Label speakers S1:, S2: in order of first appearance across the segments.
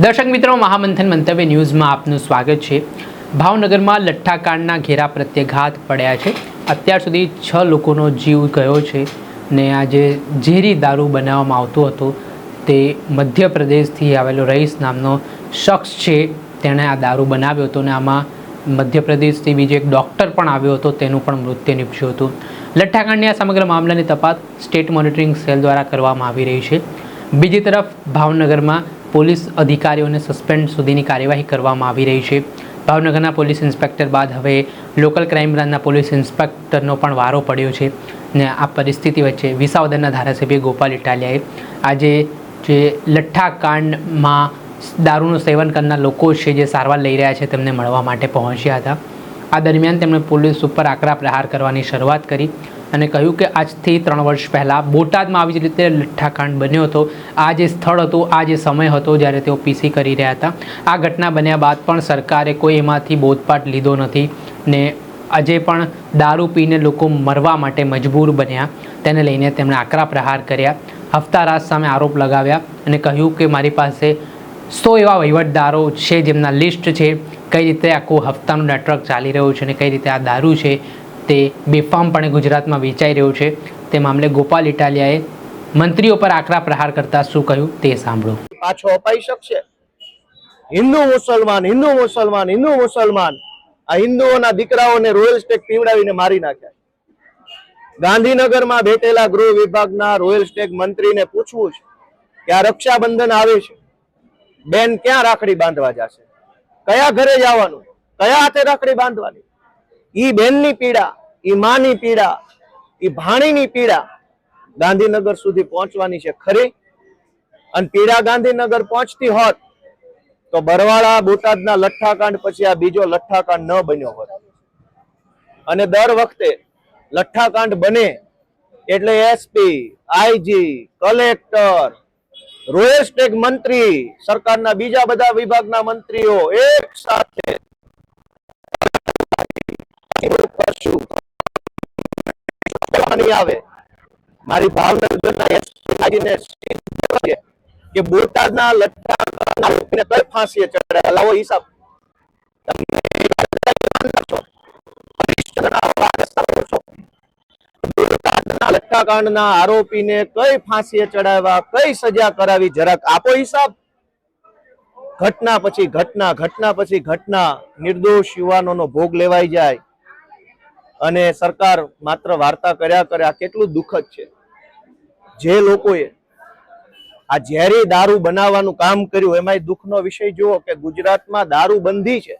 S1: દર્શક મિત્રો, મહામંથન મંતવ્ય ન્યૂઝમાં આપનું સ્વાગત છે। ભાવનગરમાં લઠ્ઠાકાંડના ઘેરા પ્રત્યાઘાત પડ્યા છે। અત્યાર સુધી 6 લોકોનો જીવ ગયો છે ને આ જે ઝેરી દારૂ બનાવવામાં આવતો હતો તે મધ્યપ્રદેશથી આવેલો રઈસ નામનો શખ્સ છે, તેણે આ દારૂ બનાવ્યો હતો ને આમાં મધ્યપ્રદેશથી બીજો એક ડૉક્ટર પણ આવ્યો હતો, તેનું પણ મૃત્યુ નીપજ્યું હતું। લઠ્ઠાકાંડની આ સમગ્ર મામલાની તપાસ સ્ટેટ મોનિટરિંગ સેલ દ્વારા કરવામાં આવી રહી છે। બીજી તરફ ભાવનગરમાં પોલીસ અધિકારીઓને સસ્પેન્ડ સુધીની કાર્યવાહી કરવામાં આવી રહી છે। ભાવનગરના પોલીસ ઇન્સ્પેક્ટર બાદ હવે લોકલ ક્રાઇમ બ્રાન્ચના પોલીસ ઇન્સ્પેક્ટરનો પણ વારો પડ્યો છે ને આ પરિસ્થિતિ વચ્ચે વિસાવદરના ધારાસભ્ય ગોપાલ ઇટાલિયાએ આજે જે લઠ્ઠાકાંડમાં દારૂનું સેવન કરનાર લોકો છે જે સારવાર લઈ રહ્યા છે તેમને મળવા માટે પહોંચ્યા હતા। આ દરમિયાન તેમણે પોલીસ ઉપર આકરા પ્રહાર કરવાની શરૂઆત કરી અને કહ્યું કે આજથી 3 વર્ષ પહેલાં બોટાદમાં આવી જ રીતે લઠ્ઠાકાંડ બન્યો હતો। આ જે સ્થળ હતું, આ જે સમય હતો જ્યારે તેઓ પીસી કરી રહ્યા હતા, આ ઘટના બન્યા બાદ પણ સરકારે કોઈ એમાંથી બોધપાઠ લીધો નથી ને આજે પણ દારૂ પીને લોકો મરવા માટે મજબૂર બન્યા। તેને લઈને તેમણે આકરા પ્રહાર કર્યા, હફતારાજ સામે આરોપ લગાવ્યા અને કહ્યું કે મારી પાસે 100 એવા વહીવટદારો છે જેમના લિસ્ટ છે, કઈ રીતે આખું હફતાનું નેટવર્ક ચાલી રહ્યું છે અને કઈ રીતે આ દારૂ છે તે બેફામપણે ગુજરાતમાં વેચાઈ રહ્યું છે। તે મામલે ગોપાલ ઇટાલિયાએ મંત્રીઓ પર આકરા પ્રહાર કરતા શું કહ્યું તે સાંભળો।
S2: પાછો અપાઈ શકશે? હિન્દુ મુસલમાન, હિન્દુ મુસલમાન, હિન્દુ મુસલમાન, આ હિન્દુઓના દીકરાઓને રોયલ સ્ટેક પીવડાવીને મારી નાખ્યા। ગાંધીનગરમાં બેઠેલા ગૃહ વિભાગના રોયલ સ્ટેક મંત્રીને પૂછવું છે કે આ રક્ષાબંધન આવે છે, બેન ક્યાં રાખડી બાંધવા જશે, કયા ઘરે જવાનું, કયા હાથે રાખડી બાંધવાની? ઈ બેનની પીડા, ઈ માની પીડા, ઈ ભાણીની પીડા ગાંધીનગર સુધી પહોંચવાની છે ખરી? અને પીડા ગાંધીનગર પહોંચતી હોત તો બરવાળા બોટાદના લઠ્ઠાકાંડ પછી આ બીજો લઠ્ઠાકાંડ ન બન્યો હોત। અને દર વખતે લઠ્ઠાકાંડ બને એટલે SP, IG, collector, royal stack મંત્રી, સરકારના બીજા બધા વિભાગના મંત્રીઓ એક સાથે આવે। મારી ભાવનગરના એસપીને કે બોટાદના લઠ્ઠાકાંડને કઈ ફાંસીએ ચડાવ્યા, લાવો હિસાબ। લઠ્ઠાકાંડના આરોપીને કઈ ફાંસીએ ચડાવ્યા, કઈ સજા કરાવી, જરાક આપો હિસાબ। ઘટના પછી ઘટના, ઘટના પછી ઘટના, નિર્દોષ યુવાનોનો ભોગ લેવાઈ જાય અને સરકાર માત્ર વાર્તા કર્યા કરે। આ કેટલું દુઃખદ છે। જે લોકોએ આ ઝેરી દારૂ બનાવવાનું કામ કર્યું એમાં દુઃખનો વિષય જુઓ કે ગુજરાતમાં દારૂ બંધી છે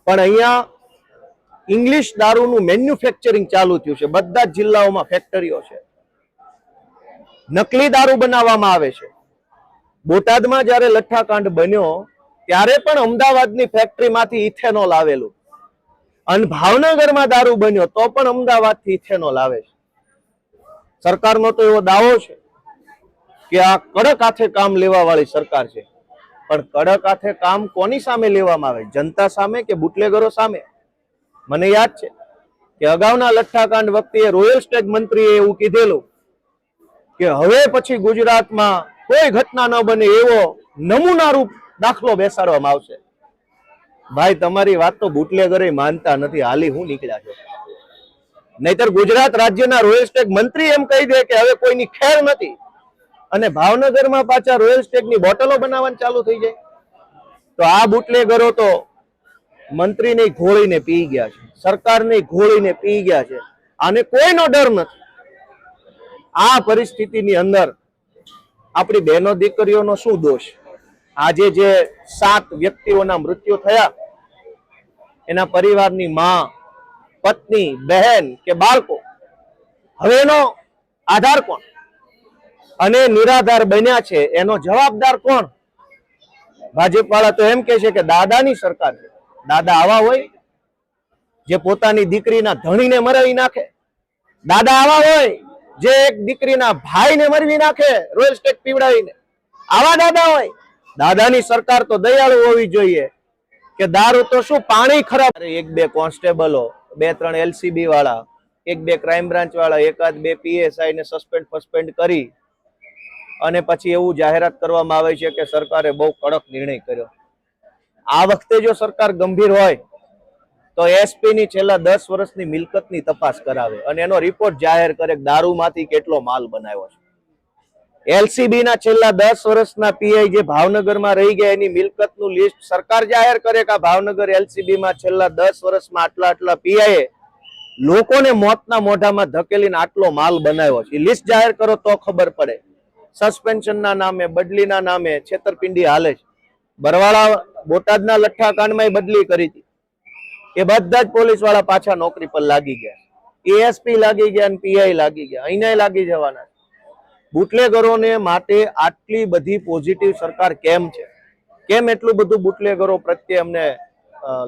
S2: પણ અહીંયા ઇંગ્લિશ દારૂનું મેન્યુફેક્ચરિંગ ચાલુ થયું છે। બધા જ જિલ્લાઓમાં ફેક્ટરીઓ છે, નકલી દારૂ બનાવવામાં આવે છે। બોટાદમાં જ્યારે લઠ્ઠાકાંડ બન્યો ત્યારે પણ અમદાવાદની ફેક્ટરીમાંથી ઇથેનોલ આવેલું, અને ભાવનગરમાં દારૂ બન્યો તો પણ અમદાવાદથી ઇથેનોલ આવે છે। સરકારનો તો એવો દાવો છે કે આ કડક હાથે કામ લેવા વાળી સરકાર છે, પણ કડક હાથે કામ કોની સામે લેવામાં આવે? જનતા સામે કે બુટલેગરો સામે? મને યાદ છે કે અગાઉના લઠ્ઠાકાંડ વખતે રોયલ સ્ટેક મંત્રીએ એવું કીધેલું કે હવે પછી ગુજરાતમાં કોઈ ઘટના ન બને એવો નમૂનારૂપ દાખલો બેસાડવામાં આવશે। ભાઈ, તમારી વાત તો બુટલેગરે માનતા નથી, હાલી હું નીકળ્યા છો? નહીતર ગુજરાત રાજ્યના રોયલ સ્ટેક મંત્રી એમ કહી દે કે હવે કોઈની ખેર નથી અને ભાવનગરમાં પાછા રોયલ સ્ટેકની બોટલો બનાવવાનું ચાલુ થઈ જાય તો આ બુટલેગરો તો મંત્રીને ઘોળીને પી ગયા છે, સરકારને ઘોળીને પી ગયા છે, આને કોઈનો ડર નથી। આ પરિસ્થિતિની અંદર આપણી બહેનો દીકરીઓનો શું દોષ? આજે જે 7 વ્યક્તિઓના મૃત્યુ થયા એના પરિવારની માં, પત્ની, બહેન કે બાળકો, હવે એનો આધાર કોણ? અને નિરાધાર બન્યા છે એનો જવાબદાર કોણ? ભાજપ વાળા તો એમ કે છે કે દાદાની સરકાર છે। દાદા આવા હોય જે પોતાની દીકરીના ધણીને મરાવી નાખે? દાદા આવા હોય જે એક દીકરીના ભાઈને મરવી નાખે રોયલ સ્ટેક પીવડાવીને? આવા દાદા હોય? દાદાની સરકાર તો દયાળુ હોવી જોઈએ કે દારૂ તો શું પાણી ખરાબ। 1-2 કોન્સ્ટેબલો, 2-3 એલસીબી વાળા, 1-2 ક્રાઇમ બ્રાન્ચ વાળા, 1-2 પીએસઆઈ ને સસ્પેન્ડ કરી અને પછી એવું જાહેરાત કરવામાં આવે છે કે સરકારે બહુ કડક નિર્ણય કર્યો. આ વખતે જો સરકાર ગંભીર હોય તો એસપી ની છેલ્લા 10 વર્ષની મિલકતની તપાસ કરાવે અને એનો રિપોર્ટ જાહેર કરે કે દારૂમાંથી કેટલો માલ બનાવ્યો છે. એલસીબી ના છેલ્લા 10 વર્ષના પીઆઈ જે ભાવનગરમાં રહી ગયા એની મિલકતનું લિસ્ટ સરકાર જાહેર કરે કે ભાવનગર એલસીબી માં છેલ્લા 10 વર્ષમાં આટલા પીઆઈ લોકોને મોતના મોઢામાં ધકેલીને આટલો માલ બનાવ્યો છે. લિસ્ટ જાહેર કરો તો ખબર પડે. સસ્પેન્શનના નામે, બદલીના નામે છેતરપિંડી હાલે છે. બરવાળા બોટાદના લઠ્ઠા કાંડમાં બદલી કરી હતી. એ બધા જ પોલીસ વાળા પાછા નોકરી પર લાગી ગયા. એએસપી લાગી ગયા અને પીઆઈ લાગી ગયા. અહીંયા લાગી જવાના. બુટલેગરોને માટે આટલી બધી પોઝિટિવ સરકાર કેમ છે? કેમ એટલું બધું બુટલેગરો પ્રત્યે અમને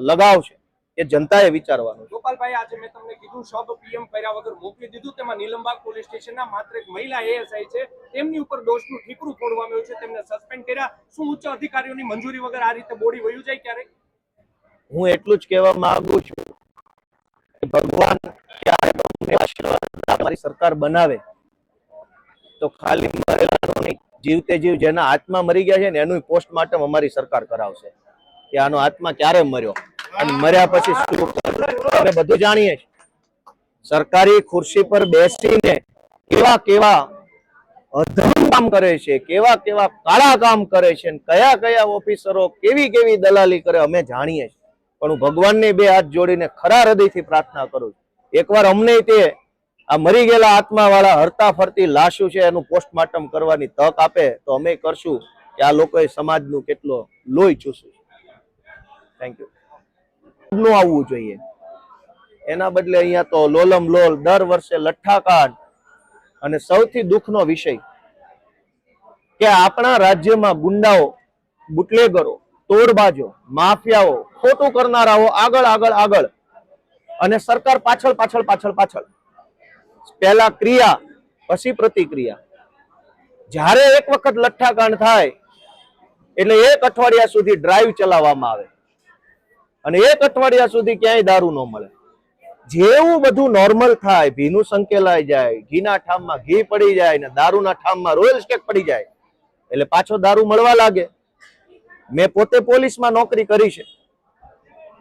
S2: લગાવ છે? એ જનતાએ વિચારવાનું.
S3: ગોપાલભાઈ, આજે મેં તમને કીધું સબ પીએમ કર્યા વગર મોકલી દીધું. તેમાં નીલમબાગ પોલીસ સ્ટેશનના માત્ર એક મહિલા એએસઆઈ છે, તેમની ઉપર દોષનું ઠીકરું ફોડવામાં આવ્યું છે, તેમને સસ્પેન્ડ કર્યા. શું ઉચ્ચ અધિકારીઓની મંજૂરી વગર આ રીતે બોડી વયું જાય ક્યારેક?
S2: હું એટલું જ કહેવા માંગુ છું કે ભગવાન ક્યારે અમારી સરકાર બનાવે તો ખાલી મરેલાનો નહીં, જીવતે જીવ જેના આત્મા મરી ગયા છે ને એનું પોસ્ટમોર્ટમ અમારી સરકાર કરાવશે કે આનો આત્મા ક્યારે મર્યો અને મર્યા પછી શું કરવું. અમે બધું જાણીએ છીએ. સરકારી ખુરશી પર બેસીને કેવા કેવા અધમ કામ કરે છે, કેવા કેવા કાળા કામ કરે છે, કયા કયા ઓફિસરો કેવી કેવી દલાલી કરે અમે જાણીએ છીએ. પણ હું ભગવાનને બે હાથ જોડીને ખરા હૃદયથી પ્રાર્થના કરું છું, એકવાર અમને તે આ મરી ગયેલા આત્મા વાળા હરતા ફરતી લાશો છે એનું પોસ્ટમોર્ટમ કરવાની તક આપે તો અમે કરશું કે આ લોકોએ સમાજનું કેટલો લોહી ચૂસ્યું. Thank you. નું આવવું જોઈએ. એના બદલે અહીંયા તો લોલમ લોલ દર વર્ષે લઠ્ઠાકાંડ અને સૌથી દુઃખનો વિષય કે આપણા રાજ્યમાં ગુંડાઓ, બુટલેગરો, તોડબાજો, માફિયાઓ, ખોટું કરનારાઓ આગળ આગળ આગળ અને સરકાર પાછળ પાછળ પાછળ પાછળ. પહેલા ક્રિયા પછી પ્રતિક્રિયા. જ્યારે એક વખત લઠ્ઠાકાંડ થાય એટલે એક અઠવાડિયા સુધી ડ્રાઈવ ચલાવવામાં આવે અને એક અઠવાડિયા સુધી ક્યાંય દારૂ ન મળે. જેવું બધું નોર્મલ થાય, ભીનું સંકેલાઈ જાય, ઘીના ઠામમાં ઘી પડી જાય ને દારૂના ઠામમાં રોયલ સ્ટેક પડી જાય એટલે પાછો દારૂ મળવા લાગે. મેં પોતે પોલીસમાં નોકરી કરી છે.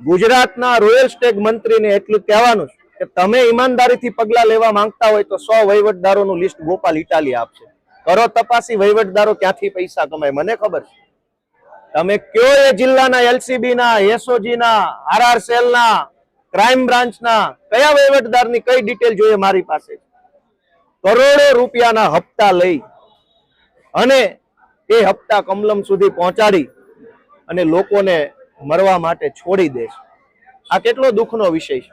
S2: ગુજરાતના રોયલ સ્ટેક મંત્રીને એટલું કહેવાનું છે કે તમે ઈમાનદારીથી પગલા લેવા માંગતા હોય તો 100 વહીવટદારોનું લિસ્ટ ગોપાલ ઇટાલી આપશે. કરો તપાસી વહીવટદારો ક્યાંથી પૈસા કમાય મને ખબર છે. તમે કયો એ જિલ્લાના એલસીબી ના, એસઓજી ના, આરઆર સેલ ના, ક્રાઇમ બ્રાન્ચ ના કયા વહીવટદારની કઈ ડિટેલ જોઈએ મારી પાસે? કરોડો રૂપિયાના હપ્તા લઈ અને એ હપ્તા કમલમ સુધી પહોંચાડી અને લોકોને મરવા માટે છોડી દે છે. આ કેટલો દુઃખનો વિષય છે.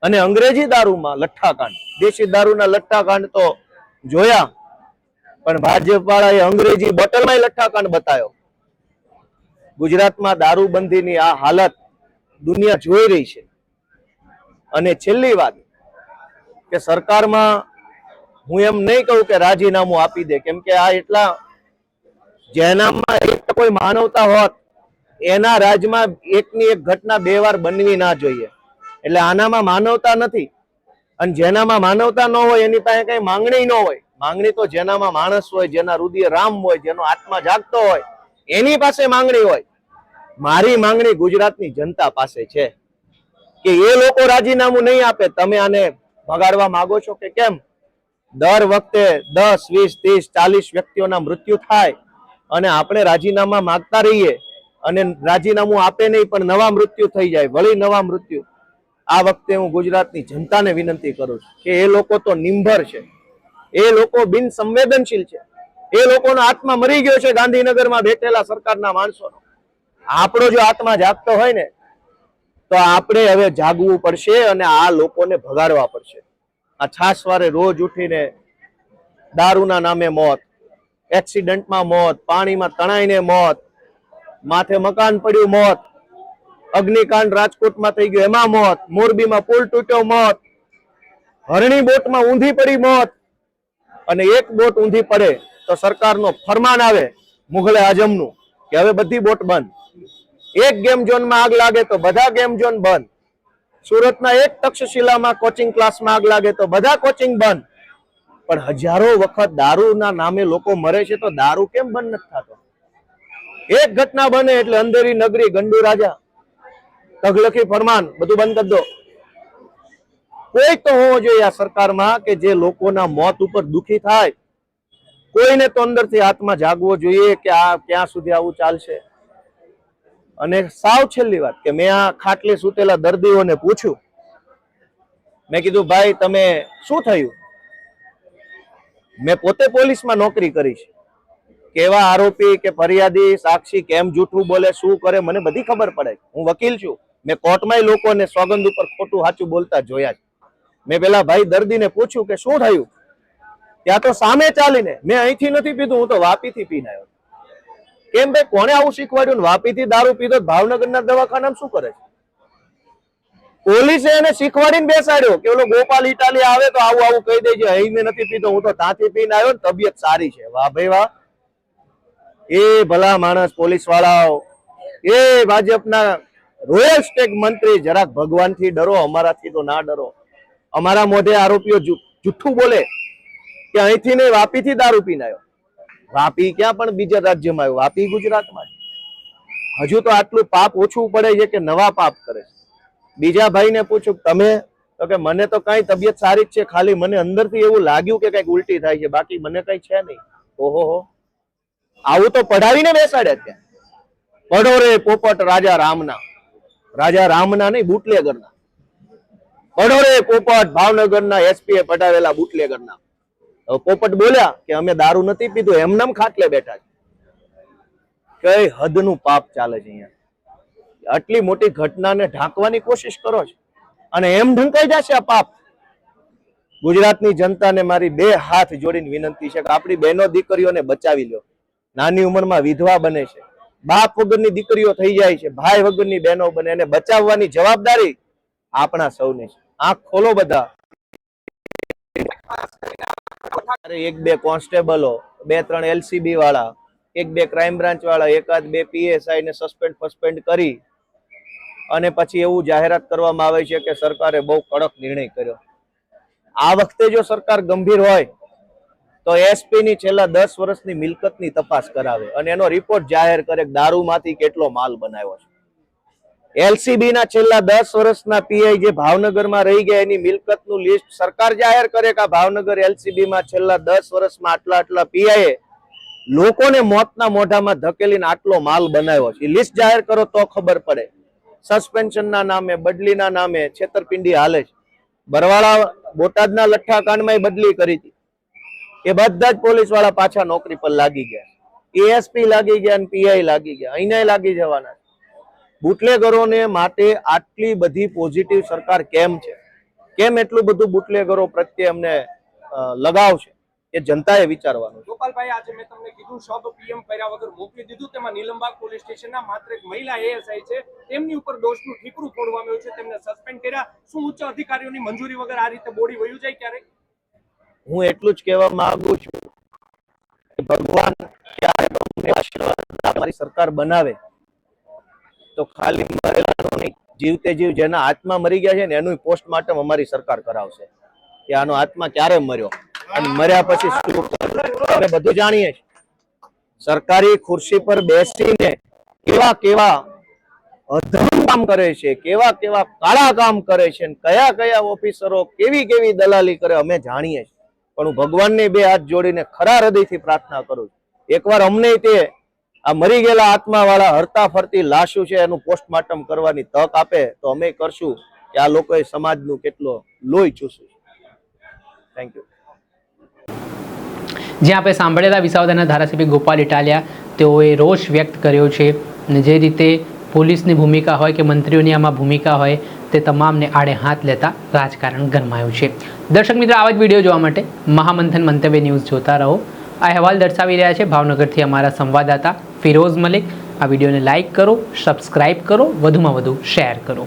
S2: અને અંગ્રેજી દારૂમાં લઠ્ઠાકાંડ, દેશી દારૂના લઠ્ઠાકાંડ તો જોયા, પણ ભાજપ વાળાએ અંગ્રેજી બોટલમાં લઠ્ઠાકાંડ બતાવ્યો. ગુજરાતમાં દારૂબંધીની આ હાલત દુનિયા જોઈ રહી છે. અને છેલ્લી વાત કે સરકારમાં હું એમ નહીં કહું કે રાજીનામું આપી દે, કેમ કે આ એટલા જેનામાં એક કોઈ માનવતા હોત એના રાજમાં એકની એક ઘટના 2 વાર બનવી ના જોઈએ. એટલે આનામાં માનવતા નથી. અને જેનામાં માનવતા ન હોય એની પાસે કઈ માંગણી ન હોય. માંગણી તો જેનામાં માણસ હોય, જેના હૃદય રામ હોય, જેનો આત્મા જાગતો હોય એની પાસે માંગણી હોય. મારી માંગણી ગુજરાતની જનતા પાસે છે કે એ લોકો રાજીનામું નહીં આપે. તમે આને ભગાડવા માંગો છો કે કેમ? દર વખતે 10, 20, 30, 40 વ્યક્તિઓના મૃત્યુ થાય અને આપણે રાજીનામા માંગતા રહીએ અને રાજીનામું આપે નહીં પણ નવા મૃત્યુ થઈ જાય, વળી નવા મૃત્યુ. આ વખતે હું ગુજરાતની જનતાને વિનંતી કરું છું કે એ લોકો તો નિંભર છે, એ લોકો બિન સંવેદનશીલ છે, એ લોકોનો આત્મા મરી ગયો છે ગાંધીનગરમાં બેઠેલા સરકારના માણસોનો. આપણો જો આત્મા જાગતો હોય ને તો આપણે હવે જાગવું પડશે અને આ લોકોને ભગાડવા પડશે. આ છાસવારે રોજ ઉઠીને દારૂના નામે મોત, એક્સિડન્ટમાં મોત, પાણીમાં તણાઈને મોત, માથે મકાન પડ્યું મોત, અગ્નિકાંડ રાજકોટમાં થઈ ગયો એમાં મોત, મોરબીમાં પુલ તૂટ્યો મોત, હરણી બોટમાં ઊંધી પડી મોત. અને એક બોટ ઊંધી પડે તો સરકારનો ફરમાન આવે મુઘલે આઝમનું કે હવે બધી બોટ બંધ. એક ગેમ ઝોનમાં આગ લાગે તો બધા ગેમ ઝોન બંધ. સુરતના એક તક્ષશિલામાં કોચિંગ ક્લાસમાં આગ લાગે તો બધા કોચિંગ બંધ. પણ હજારો વખત દારૂના નામે લોકો મરે છે તો દારૂ કેમ બંધ નથી થતો? એક ઘટના બને એટલે અંધેરી નગરી, ગંડુ રાજા, તગલખી ફરમાન બધું બંધ કરી દો. કોઈ તો હોવો જોઈએ આ સરકારમાં કે જે લોકોના મોત ઉપર દુખી થાય. કોઈને તો અંદરથી આત્મા જાગવો જોઈએ કે આ ક્યાં સુધી આવું ચાલશે. અને સાવ છેલ્લી વાત કે મેં આ ખાટલે સૂતેલા દર્દીઓને પૂછ્યું, મેં કીધું ભાઈ તમે શું થયું? મેં પોતે પોલીસમાં નોકરી કરી છે. કેવા આરોપી કે ફરિયાદી સાક્ષી કેમ જૂઠું બોલે, શું કરે, મને બધી ખબર પડે. હું વકીલ છું. મેં કોર્ટમાં લોકોને સોગંદ ઉપર ખોટું સાચું બોલતા જોયા છે. મેં પેલા ભાઈ દર્દીને પૂછ્યું કે શું થયું? ત્યાં તો સામે ચાલીને, મેં અહીંથી નથી પીધું, હું તો વાપીથી પીને આવ્યો. કેમ ભાઈ, કોને આવું શીખવાડ્યું? વાપીથી દારૂ પીધો ભાવનગરના દવાખાનામાં શું કરે છે? પોલીસે એને શીખવાડીને બેસાડ્યો કે ઓલો ગોપાલ ઇટાલી આવે તો આવું આવું કહી દેજે, અહીં મેં નથી પીધો, હું તો ત્યાંથી પીને આવ્યો ને તબિયત સારી છે. વાહ ભાઈ વાહ. એ ભલા માણસ પોલીસ વાળાઓ, એ ભાજપના રોયલ સ્ટેટ મંત્રી, જરાક ભગવાનથી ડરો, અમારાથી તો ના ડરો. અમારા મોઢે આરોપીઓ જુઠ્ઠું બોલે કે અહીંથી નહીં વાપીથી દારૂ પીને આવ્યો. વાપી ક્યાં પણ બીજા રાજ્યમાં આવ્યો, વાપી ગુજરાતમાં. હજુ તો આટલું પાપ ઓછું પડે છે કે નવા પાપ કરે છે. બીજા ભાઈને પૂછું તમે, તો કે મને તો કઈ તબિયત સારી જ છે, ખાલી મને અંદરથી એવું લાગ્યું કે કઈક ઉલટી થાય છે, બાકી મને કઈ છે નહીં. ઓહો, આવું તો પઢાવીને બેસાડ્યા ત્યાં. પઢો રે પોપટ રાજા રામના, રાજા રામના નહીં બુટલેગરના. પઢો રે પોપટ ભાવનગરના એસપીએ પઢાવેલા બુટલેગરના. પોપટ બોલ્યા કે અમે દારૂ નથી પીધું, એમનામ ખાટલે બેઠા છે. કઈ હદનું પાપ ચાલે છે અહીંયા. આટલી મોટી ઘટનાને ઢાંકવાની કોશિશ કરો છો અને એમ ઢંકાઈ જશે આ પાપ. ગુજરાતની જનતાને મારી બે હાથ જોડીને વિનંતી છે કે આપણી બહેનો દીકરીઓને બચાવી લો. નાની ઉંમરમાં વિધવા બને છે, બાપ વગરની દીકરીઓ થઈ જાય છે, ભાઈ વગરની બહેનો બને, એને બચાવવાની જવાબદારી આપણા સૌની છે. આંખ ખોલો બધા. એક બે કોન્સ્ટેબલો, બે ત્રણ એલસીબી વાળા, એક બે ક્રાઇમ બ્રાન્ચ વાળા, એકાદ બે પીએસઆઈ ને સસ્પેન્ડ કરી અને પછી એવું જાહેરાત કરવામાં આવે છે કે સરકારે બહુ કડક નિર્ણય કર્યો. આ વખતે જો સરકાર ગંભીર હોય તો એસપી ની છેલ્લા 10 વર્ષની મિલકતની તપાસ કરાવે અને એનો રિપોર્ટ જાહેર કરે કે દારૂમાંથી કેટલો માલ બનાવ્યો છે. એલસીબી ના છેલ્લા 10 વર્ષના પીઆઈ જે ભાવનગરમાં રહી ગયા એની મિલકતનું લિસ્ટ સરકાર જાહેર કરે કે ભાવનગર એલસીબી માં છેલ્લા 10 વર્ષમાં આટલા પીઆઈ લોકોને મોતના મોઢામાં ધકેલીને આટલો માલ બનાવ્યો છે. લિસ્ટ જાહેર કરો તો ખબર પડે. સસ્પેન્શનના નામે, બદલીના નામે છેતરપિંડી હાલે છે. બરવાળા બોટાદના લઠ્ઠા કાંડમાં બદલી કરી હતી, એ બધા જ પોલીસ વાળા પાછા નોકરી પર લાગી ગયા. એએસપી લાગી ગયા અને પીઆઈ લાગી ગયા, અહીંયા લાગી જવાના. બુટલેગરોને માટે આટલી બધી પોઝિટિવ સરકાર કેમ છે? કેમ એટલું બધું બુટલેગરો પ્રત્યે અમને લગાવ છે? એ જનતાએ વિચારવાનું.
S3: ગોપાલભાઈ, આજે મેં તમને કીધું સબ પીએમ કર્યા વગર મોકલી દીધું. તેમાં નીલમબાગ પોલીસ સ્ટેશનના માત્ર એક મહિલા એએસઆઈ છે, તેમની ઉપર દોષનું ઠીકરું ફોડવામાં આવ્યું છે, તેમને સસ્પેન્ડ કર્યા. શું ઉચ્ચ અધિકારીઓની મંજૂરી વગર આ રીતે બોડી વયું જાય ક્યારે?
S2: હું એટલું જ કહેવા માંગુ છું કે ભગવાન ક્યારે અમારી સરકાર બનાવે તો ખાલી મરેલાનો નહીં, જીવતે જીવ જેના આત્મા મરી ગયા છે ને એનું પોસ્ટમોર્ટમ અમારી સરકાર કરાવશે કે આનો આત્મા ક્યારે મર્યો અને મર્યા પછી શું અમે બધું જાણીએ છીએ. સરકારી ખુરશી પર બેસીને કેવા અધમ કામ કરે છે, કેવા કાળા કામ કરે છે, કયા ઓફિસરો કેવી દલાલી કરે અમે જાણીએ છીએ. પણ હું ભગવાનને બે હાથ જોડીને ખરા હૃદયથી પ્રાર્થના કરું છું, એકવાર અમને તે આ મરી ગયેલા આત્મા વાળા હરતા ફરતી લાશો છે એનું પોસ્ટમોર્ટમ કરવાની તક આપે તો અમે કરશું કે આ લોકોએ સમાજનું કેટલો લોહી ચૂસ્યું. Thank you.
S1: જ્યાં આપણે સાંભળેલા વિસાવદરના ધારાસભ્ય ગોપાલ ઇટાલિયા, તેઓએ રોષ વ્યક્ત કર્યો છે અને જે રીતે પોલીસની ભૂમિકા હોય કે મંત્રીઓની આમાં ભૂમિકા હોય તે તમામને આડે હાથ લેતા રાજકારણ ગરમાયું છે. દર્શક મિત્રો, આવા જ વિડીયો જોવા માટે મહામંથન મંતવ્ય ન્યૂઝ જોતા રહો. આ અહેવાલ દર્શાવી રહ્યા છે ભાવનગરથી અમારા સંવાદદાતા ફિરોઝ મલિક. આ વિડીયોને લાઇક કરો, સબસ્ક્રાઇબ કરો, વધુમાં વધુ શેર કરો.